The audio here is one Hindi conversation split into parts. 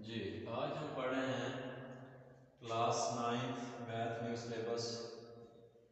जी, आज हम पढ़ रहे हैं class 9 math new syllabus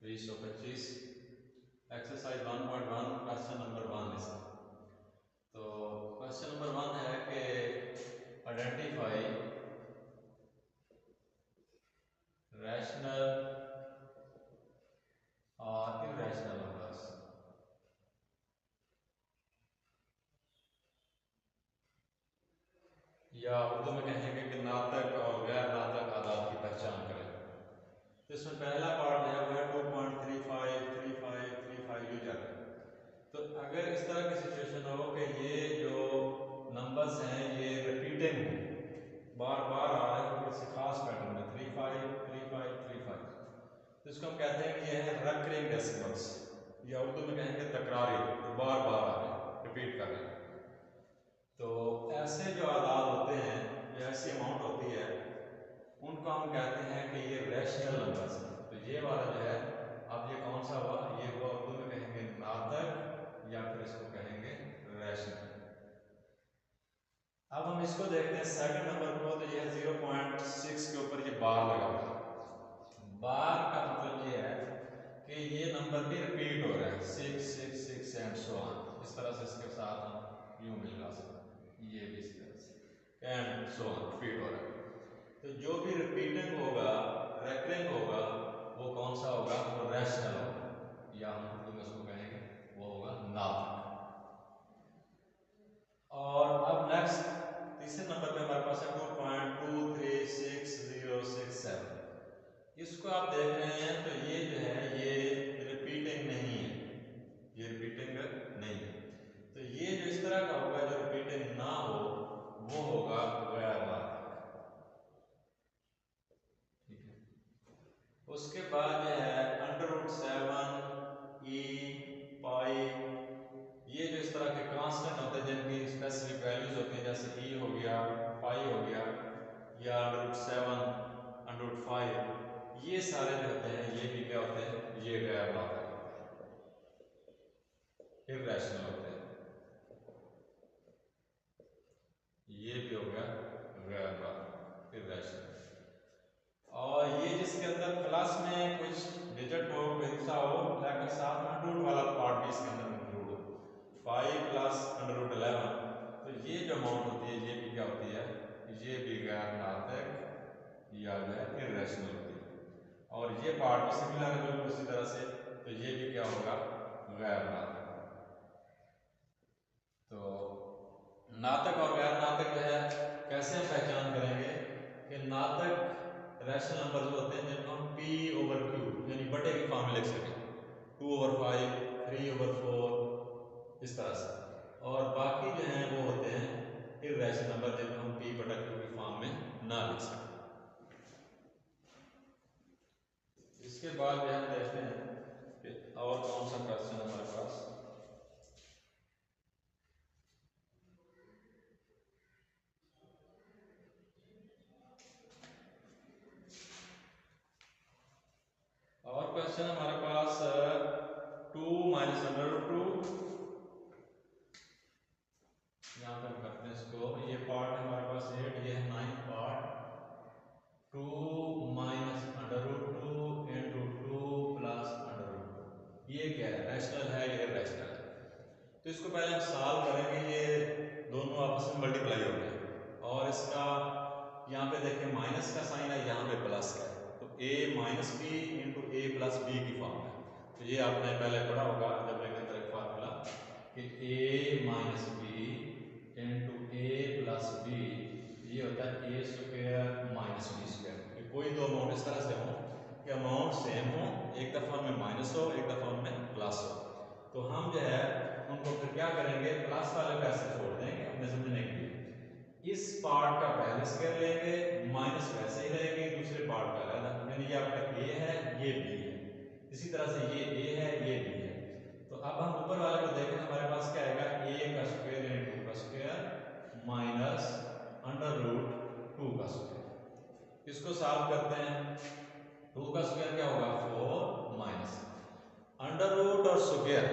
2025 exercise 1.1 question number 1 इसका। तो क्वेश्चन नंबर 1 है कि आइडेंटिफाई रैशनल और इरेशनल नंबर्स। या उर्दू में कहेंगे कि नातक और गैर नातक आदाद की पहचान करें। तो इसमें पहला पार्ट जो है वो है 2.35 35 35 यूं चल रहा है। तो अगर इस तरह की सिचुएशन हो कि ये जो नंबर्स हैं ये रिपीटिंग हो, बार बार आ रहे हैं किसी खास पैटर्न में 35 35 35, तो इसको हम कहते हैं कि ये है रेकरिंग डेसिमल्स, या उर्दू में कहेंगे तकरारी, तो बार बार आ रहे हैं, रिपीट कर रहे हैं। तो ऐसे जो आदाद होते हैं, जो ऐसी अमाउंट होती है, उनको हम कहते हैं कि ये रैशनल नंबर्स हैं। तो ये वाला जो है, अब ये कौन सा हुआ, ये हुआ उर्दू में कहेंगे नातक या फिर इसको कहेंगे रैशनल। अब हम इसको देखते हैं सेकंड नंबर को। तो ये 0.6 के ऊपर ये बार लगा हुआ है। बार का मतलब ये है कि ये नंबर भी रिपीट हो रहा है 6 6 6 एंड सो ऑन। इस तरह से इसके साथ हम यूं भी लगा सकते हैं, ये भी इस तरह से एंड सो ऑन रिपीट हो रहा है। तो जो भी रिपीटिंग होगा, रेकरिंग होगा, वो कौन सा होगा, वो रैशनल होगा, या हम उर्दू में उसको कहेंगे वो होगा नातक। और अब नेक्स्ट तीसरे नंबर पे हमारे पास है 2.23667। इसको आप देख रहे हैं तो ये जो है ये रिपीटिंग नहीं है, ये रिपीटिंग नहीं है। तो ये जो इस तरह का होगा जो रिपीटिंग ना हो, वो होगा गैर नातक। ठीक है। उसके बाद जो है √7 ई पाई, ये जो इस तरह के कांस्टेंट होते हैं जिनकी स्पेसिफिक वैल्यूज होती हैं, जैसे ई हो गया, पाई हो गया, या √7 √5, ये सारे जो होते हैं ये भी क्या होते हैं, ये गैर नातक होते हैं, इर्रेशनल होते हैं। ये भी हो गया गैर नातक, इर्रेशनल। और ये जिसके अंदर प्लस में कुछ डिजिट हो, हिस्सा हो, लेकिन साथ में √ वाला पार्ट भी इसके अंदर इंक्लूड हो, 5 + √11, तो ये जो अमाउंट होती है ये भी क्या होती है, ये भी गैर नातक या जो है इर्रेशनल होती है। और ये पार्ट भी सिमिलर है बिल्कुल उसी तरह से, तो ये भी क्या होगा, गैर नातक। तो नातक और गैर नातक जो है कैसे हम पहचान करेंगे कि नातक रैशनल नंबर जो होते हैं जिनको हम P/Q यानी बटे की फॉर्म में लिख सकें, 2/5 3/4 इस तरह से। और बाकी जो हैं वो होते हैं इर्रेशनल नंबर जिनको हम P/Q की फॉर्म में ना लिख सकें। इसके बाद जो हम देखते हैं कि और कौन सा क्वेश्चन हमारे पास। और क्वेश्चन हमारे पास 2 - √2, यहाँ पे करते हैं इसको, ये पार्ट है हमारे पास 8, ये है 9 पार्ट, 2 - √2 × 2 + √2, ये क्या है, रैशनल है या इर्रेशनल है। तो इसको पहले हम सॉल्व करेंगे, ये दोनों आपस में मल्टीप्लाई हो गए, और इसका यहाँ पे देखें माइनस का साइन है, यहाँ पे प्लस का है, तो a - b × a + b की फॉर्म है। तो ये आपने पहले पढ़ा होगा जब लेकर तरह फार्मूला कि a - b × a + b, ये होता है a² - b²। कि कोई दो अमाउंट इस तरह से हो कि अमाउंट सेम हो, एक दफ़ा में माइनस हो, एक दफ़ा में प्लस हो, तो हम जो है उनको फिर क्या करेंगे, प्लस वाले को ऐसे छोड़ देंगे अपने समझने के लिए, इस पार्ट का पहले स्क्वायर लेंगे, माइनस वैसे ही रहेगी, दूसरे पार्ट का अलग, यानी ये आपका a है, ये b है, इसी तरह से ये a है, ये b है। तो अब हम ऊपर वाले को देखें, हमारे पास क्या आएगा, a का स्क्वायर यानी 2 का स्क्वायर माइनस √2 का स्क्वायर। इसको सॉल्व करते हैं, 2 का स्क्वायर क्या होगा, 4 माइनस √ और स्क्वायर,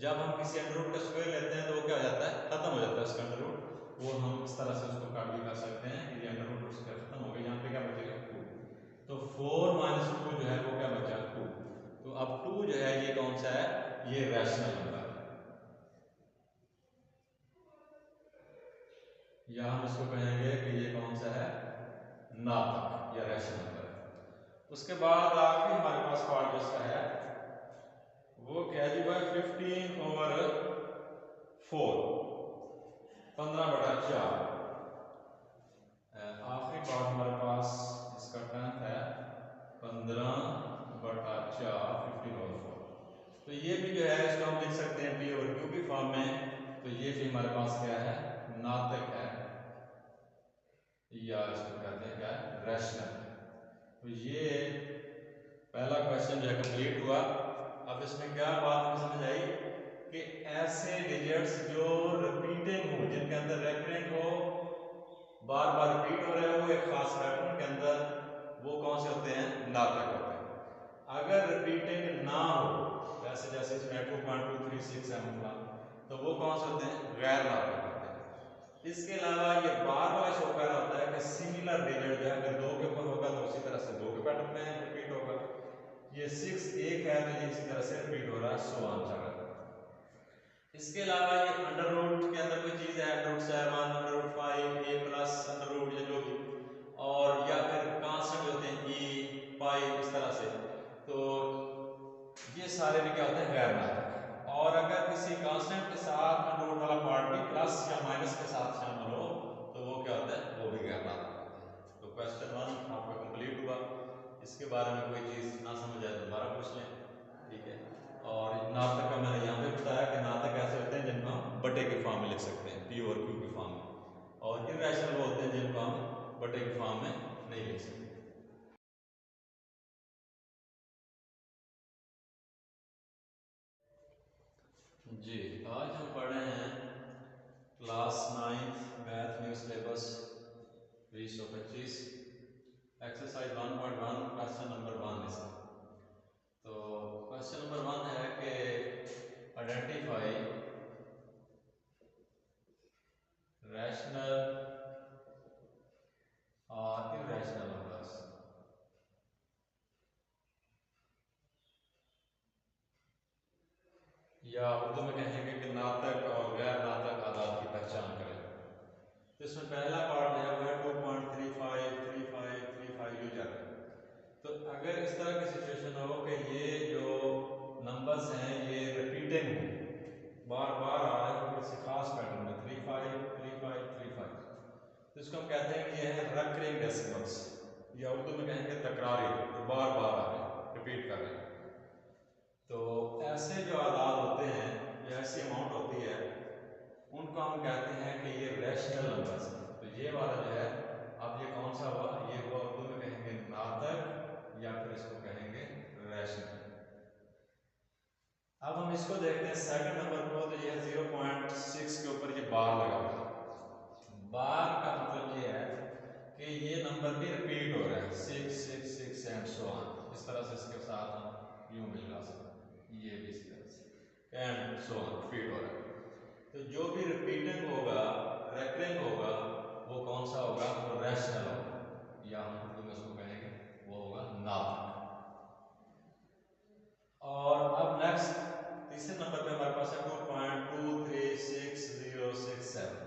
जब हम किसी अंडर रूट का स्क्वायर लेते हैं तो वो क्या हो जाता है, खत्म हो जाता है उसका अंडर रूट, वो हम इस तरह से उसको काट भी कर सकते हैं कि ये अंडर रूट उसका खत्म हो गया, यहाँ पे क्या बचेगा 2। तो 4 माइनस 2 जो है वो क्या बचा 2। तो अब 2 जो है ये कौन सा है, ये रैशनल नंबर है, या हम इसको कहेंगे कि ये कौन सा है, नातक या रैशनल नंबर है। उसके बाद आखिरी हमारे पास पार्ट जिसका है वो क्या जी भाई 15/4, 15/4। आखिरी पार्ट हमारे पास इसका 10th है 15/4, 15/4। तो ये भी जो है इसको हम लिख सकते हैं पी और क्यू की फॉर्म में। तो ये भी हमारे पास क्या है, नातक है, या इसको कहते हैं क्या है, रैशनल। तो ये पहला क्वेश्चन जो है कंप्लीट हुआ। अब इसमें क्या बात हमें समझ आई कि ऐसे डिजिट्स जो रिपीटिंग हो, जिनके अंदर रेकरेंट हो, बार बार रिपीट हो रहे हो एक खास पैटर्न के अंदर, वो कौन से होते हैं, नातक होते हैं। अगर रिपीटिंग ना हो, जैसे जैसे इसमें 2.237 था, तो वो कौन से होते हैं, गैर नातक होते हैं। इसके अलावा ये बार बार शो कर रहा होता है कि सिमिलर डिजिट जो है अगर 2 के ऊपर होगा तो उसी तरह से 2 के पैटर्न में रिपीट होगा। ये 6 1 है तो ये इसी तरह से रिपीट हो रहा है, सो ऑन चल रहा है। इसके अलावा ये अंडर रूट के अंदर कोई चीज है, under root 7, under root 5, a plus under root या जो भी, और या फिर कांस्टेंट होते हैं e पाई, इस तरह से, तो ये सारे भी क्या होते हैं, गैर नातक। और अगर किसी कांस्टेंट के साथ अंडर रूट वाला पार्ट भी प्लस या माइनस के साथ शामिल हो तो वो क्या होता है, वो भी गैर नातक होता है। तो क्वेश्चन 1 आपका कंप्लीट हुआ। इसके बारे में कोई चीज ना समझ आए तो दोबारा पूछ लें, ठीक है। और नातक का मैंने यहाँ पे बताया कि नातक ऐसे होते हैं जिनको हम बटे के फॉर्म में लिख सकते हैं, पी और क्यू के फॉर्म में, और इर्रेशनल वो होते हैं जिनको हम बटे के फॉर्म में नहीं लिख सकते। जी, आज हम पढ़ रहे हैं class 9th math new syllabus 2025 exercise 1.1 question number 1 इसका। तो क्वेश्चन नंबर 1 है कि आइडेंटिफाई रैशनल और इर्रेशनल नंबर्स। या उर्दू में कहेंगे कि नातक और गैर नातक आदात की पहचान करें। तो इसमें पहला पार्ट है वो है 2.35 35 35 जो चल रहा है। तो अगर इस तरह की सिचुएशन हो कि ये जो नंबर्स हैं ये रिपीटिंग हो, बार बार आ रहे हो किसी खास पैटर्न में 35 35 35, तो इसको हम कहते हैं कि ये है रिकरिंग डेसिमल्स, या उर्दू में कहेंगे तकरारी, जो बार बार आ रहे हैं, रिपीट कर रहे हैं। तो ऐसे जो आदाद होते हैं या ऐसी अमाउंट होती है उनको हम कहते हैं कि ये रैशनल नंबर्स हैं। तो ये वाला जो है, अब ये कौन सा हुआ, ये हुआ उर्दू में कहेंगे नातक, या फिर इसको कहेंगे रैशनल। अब हम इसको देखते हैं सेकंड नंबर को। तो ये 0.6 के ऊपर ये बार लगा हुआ है। बार का मतलब ये है कि ये नंबर भी रिपीट हो रहा है, 6 6 6 एंड सो ऑन। इस तरह से इसके साथ हम यूं मिला सकते हैं, ये भी इस तरह से एंड सो ऑन रिपीट हो रहा है। तो जो भी रिपीटिंग होगा, रेकरिंग होगा, वो कौन सा होगा, वो रैशनल होगा, या हम उर्दू में उसको कहेंगे वो होगा नातक। और अब नेक्स्ट तीसरे नंबर पे हमारे पास है 2.23667।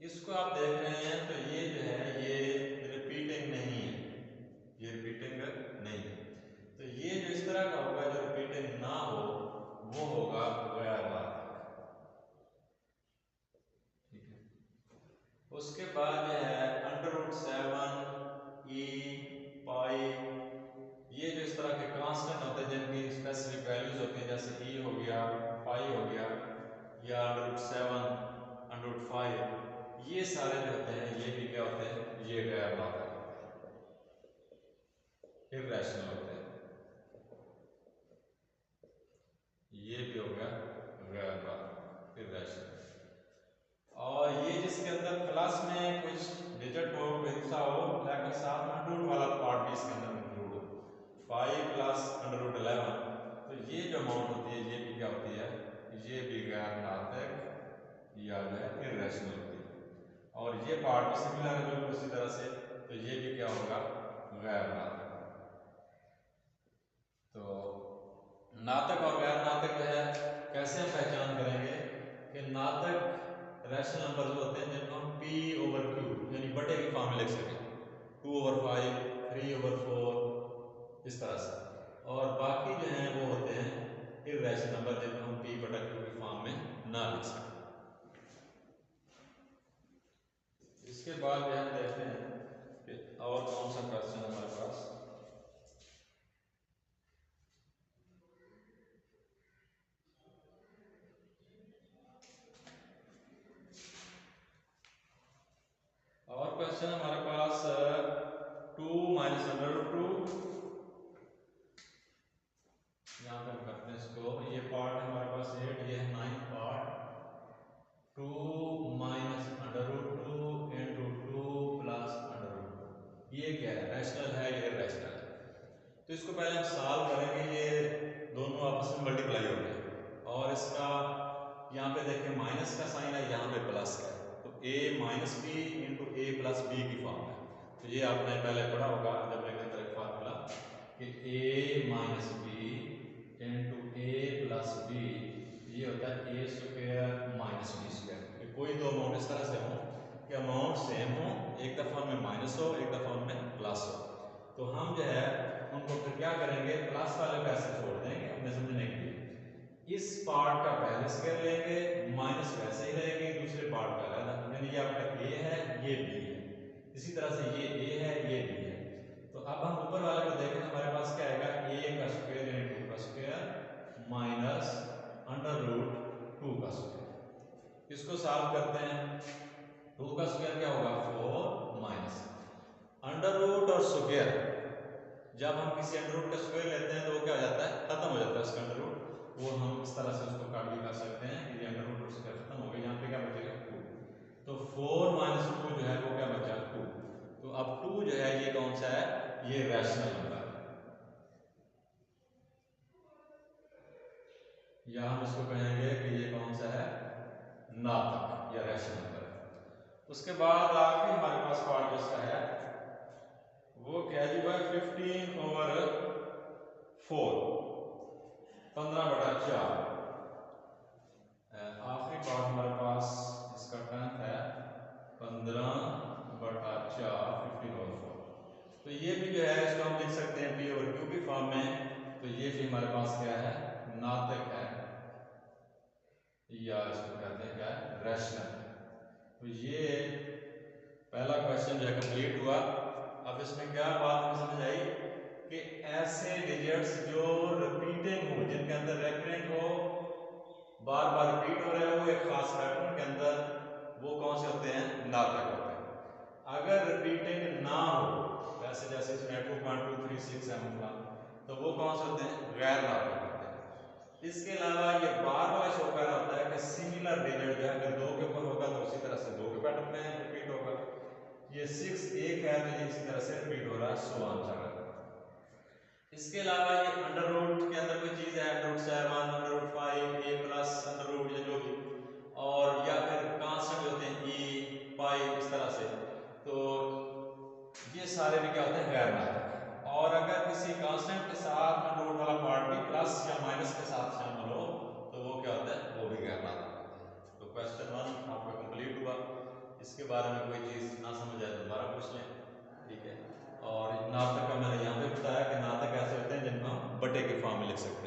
इसको आप देख रहे हैं तो ये जो है ये रिपीटिंग नहीं है, ये रिपीटिंग नहीं है। तो ये जो इस तरह का होगा जो रिपीटिंग ना हो वो होगा गैर नातक, ठीक है। उसके बाद जो है √7 e पाई, ये जो इस तरह के कांस्टेंट होते हैं जिनकी स्पेसिफिक वैल्यूज होती हैं, जैसे e हो गया, पाई हो गया, या √7 √5, ये सारे जो होते हैं ये भी क्या होते हैं, ये गैर नातक होते हैं, इर्रेशनल होते हैं। ये भी हो गया गैर नातक, इर्रेशनल। और ये जिसके अंदर प्लस में कुछ डिजिट हो, कोई हिस्सा हो, लेकिन साथ में अंडर रूट वाला पार्ट भी इसके अंदर इंक्लूड हो, 5 + √11, तो ये जो अमाउंट होती है ये भी क्या होती है, ये भी गैर नातक या जो है इर्रेशनल होती है। और ये पार्ट भी सिमिलर है बिल्कुल उसी तरह से, तो ये भी क्या होगा, गैर नातक। तो नातक और गैर नातक जो है कैसे हम पहचान करेंगे कि नातक रैशनल नंबर जो होते हैं जिनको हम p ओवर q यानी बटे की फॉर्म में लिख सकें, 2/5, 3/4 इस तरह से, और बाकी जो हैं वो होते हैं इर्रेशनल नंबर जिनको हम p बटा q की फॉर्म में ना लिख सकें। इसके बाद जो हम देखते हैं कि और कौन सा क्वेश्चन हमारे पास। और क्वेश्चन हमारे पास 2 माइनस √2, यहाँ पे हम करते हैं इसको, ये पार्ट है हमारे पास 8, ये है 9 पार्ट, 2 माइनस √2 इंटू 2 प्लस √2, ये क्या है, रैशनल है या इर्रेशनल है। तो इसको पहले हम सॉल्व करेंगे, ये दोनों आपस में मल्टीप्लाई हो गए और इसका यहाँ पे देखें माइनस का साइन है, यहाँ पे प्लस का है, तो a minus B into A plus B की फॉर्म है। तो ये आपने पहले पढ़ा होगा जब लेकर तरह फार्मूला कि a minus B into A plus B, ये होता है a square minus B square. कोई दो अमाउंट इस तरह से हो कि अमाउंट सेम हो, एक दफ़ा उनमें माइनस हो, एक दफ़ा उनमें प्लस हो, तो हम जो है उनको फिर क्या करेंगे, प्लस वाले पैसे छोड़ देंगे अपने समझने के लिए, इस पार्ट का पहले स्क्वायर लेंगे, माइनस वैसे ही रहेगी, दूसरे पार्ट का अलग, यानी ये आपका a है, ये b है, इसी तरह से ये a है, ये b है। तो अब हम ऊपर वाले को देखें, हमारे पास क्या आएगा, a का स्क्वायर यानी 2 का स्क्वायर माइनस √2 का स्क्वायर। इसको सॉल्व करते हैं, 2 का स्क्वायर क्या होगा 4 माइनस √ और स्क्वायर, जब हम किसी √ का स्क्वायर लेते हैं तो वो क्या हो जाता है, खत्म हो जाता है उसका √ वो हम इस तरह से उसको काट भी कर सकते हैं कि ये √ और स्क्वायर खत्म हो गया, यहाँ पे क्या बचेगा 2, तो 4 माइनस 2 जो है वो क्या बचा 2। तो अब 2 जो है ये कौन सा है, ये रैशनल नंबर है, या हम इसको कहेंगे कि ये कौन सा है, नातक या रैशनल नंबर है। उसके बाद आखिरी हमारे पास पार्ट जिसका है वो क्या जी भाई, 15/4, 15/4। आखिरी पार्ट हमारे पास इसका 10th है 15/4, 15/4। तो ये भी जो है इसको हम लिख सकते हैं p ओवर q की फॉर्म में, तो ये भी हमारे पास क्या है, नातक है, या इसको कहते हैं क्या है, रैशनल। तो ये पहला क्वेश्चन जो है कंप्लीट हुआ। अब इसमें क्या बात हमें समझ आई कि ऐसे डिजिट्स जो रिपीटिंग हो, जिनके अंदर रेकरेंट हो, बार बार रिपीट हो रहे हो एक खास पैटर्न के अंदर, वो कौन से होते हैं, नातक होते हैं। अगर रिपीटिंग ना हो, वैसे जैसे इसमें 2.236 था, तो वो कौन से होते हैं, गैर नातक होते हैं। इसके अलावा ये बार बार शो कर रहा होता है कि सिमिलर डिजिट जो है अगर 2 के ऊपर होगा तो उसी तरह से 2 के पैटर्न में रिपीट होगा, ये 6 1 है तो ये इसी तरह से रिपीट हो रहा है, सो ऑन चल रहा है। इसके अलावा ये √ के अंदर कोई चीज है, √7, √5, a प्लस √ या जो भी, और या फिर कांस्टेंट होते हैं e, पाई, इस तरह से, तो ये सारे भी क्या होते हैं, गैर नातक। और अगर किसी कांस्टेंट के साथ √ वाला पार्ट भी प्लस या माइनस के साथ शामिल हो तो वो क्या होता है, वो भी गैर नातक होता है। तो क्वेश्चन 1 आपका कंप्लीट हुआ। इसके बारे में कोई चीज़ ना समझ आए तो दोबारा पूछ लें, ठीक है। और नातक का मैंने यहाँ पे बताया कि नातक ऐसे होते हैं जिनको हम बटे के फॉर्म में लिख सकते हैं।